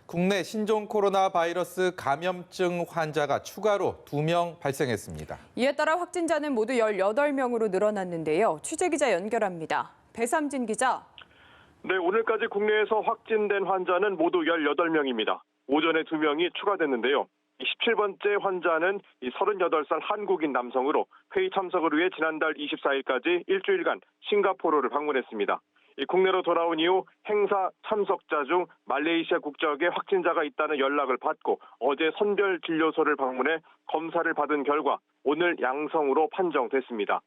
국내 신종 코로나 바이러스 감염증 환자가 추가로 2명 발생했습니다. 이에 따라 확진자는 모두 18명으로 늘어났는데요. 취재기자 연결합니다. 배삼진 기자. 네, 오늘까지 국내에서 확진된 환자는 모두 18명입니다. 오전에 2명이 추가됐는데요. 17번째 환자는 38살 한국인 남성으로 회의 참석을 위해 지난달 24일까지 일주일간 싱가포르를 방문했습니다. 국내로 돌아온 이후 행사 참석자 중 말레이시아 국적의 확진자가 있다는 연락을 받고 어제 선별진료소를 방문해 검사를 받은 결과 오늘 양성으로 판정됐습니다.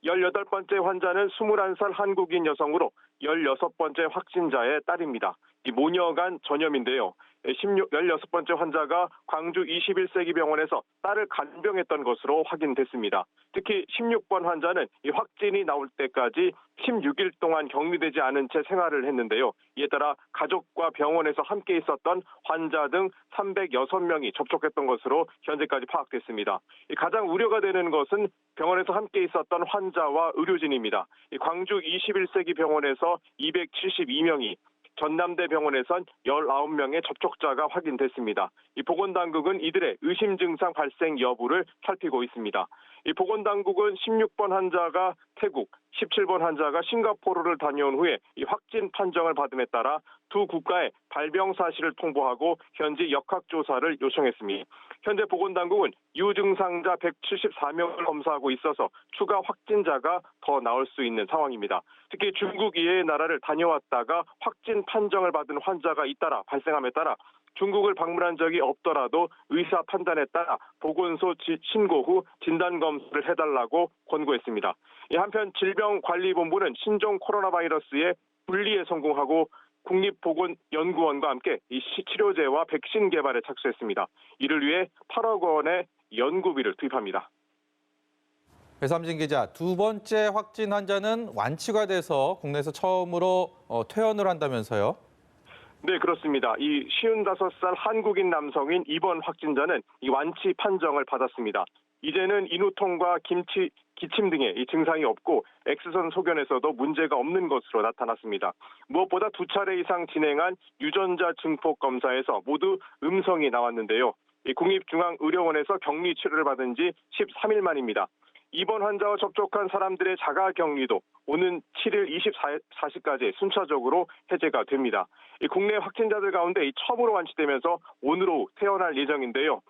18번째 환자는 21살 한국인 여성으로 16번째 확진자의 딸입니다. 모녀간 전염인데요. 16번째 환자가 광주 21세기 병원에서 딸을 간병했던 것으로 확인됐습니다. 특히 16번 환자는 확진이 나올 때까지 16일 동안 격리되지 않은 채 생활을 했는데요. 이에 따라 가족과 병원에서 함께 있었던 환자 등 306명이 접촉했던 것으로 현재까지 파악됐습니다. 가장 우려가 되는 것은 병원에서 함께 있었던 환자와 의료진입니다. 광주 21세기 병원에서 272명이, 전남대 병원에선 19명의 접촉자가 확인됐습니다. 보건당국은 이들의 의심 증상 발생 여부를 살피고 있습니다. 보건당국은 16번 환자가 태국, 17번 환자가 싱가포르를 다녀온 후에 확진 판정을 받음에 따라 두 국가에 발병 사실을 통보하고 현지 역학조사를 요청했습니다. 현재 보건당국은 유증상자 174명을 검사하고 있어서 추가 확진자가 더 나올 수 있는 상황입니다. 특히 중국 이외의 나라를 다녀왔다가 확진 판정을 받은 환자가 발생함에 따라 중국을 방문한 적이 없더라도 의사 판단에 따라 보건소 신고 후 진단검사를 해달라고 권고했습니다. 한편 질병관리본부는 신종 코로나 바이러스의 분리에 성공하고 국립보건연구원과 함께 치료제와 백신 개발에 착수했습니다. 이를 위해 8억 원의 연구비를 투입합니다. 배삼진 기자, 두 번째 확진 환자는 완치가 돼서 국내에서 처음으로 퇴원을 한다면서요? 네, 그렇습니다. 55살 한국인 남성인 이번 확진자는 완치 판정을 받았습니다. 이제는 인후통과 기침 등의 증상이 없고 X선 소견에서도 문제가 없는 것으로 나타났습니다. 무엇보다 2차례 이상 진행한 유전자 증폭 검사에서 모두 음성이 나왔는데요. 국립중앙의료원에서 격리 치료를 받은 지 13일 만입니다. 이번 환자와 접촉한 사람들의 자가 격리도 오는 7일 24시까지 순차적으로 해제가 됩니다. 국내 확진자들 가운데 처음으로 완치되면서 오늘 오후 퇴원할 예정인데요.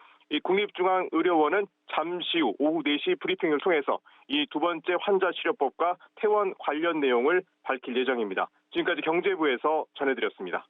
국립중앙의료원은 잠시 후 오후 4시 브리핑을 통해서 이 두 번째 환자 치료법과 퇴원 관련 내용을 밝힐 예정입니다. 지금까지 경제부에서 전해드렸습니다.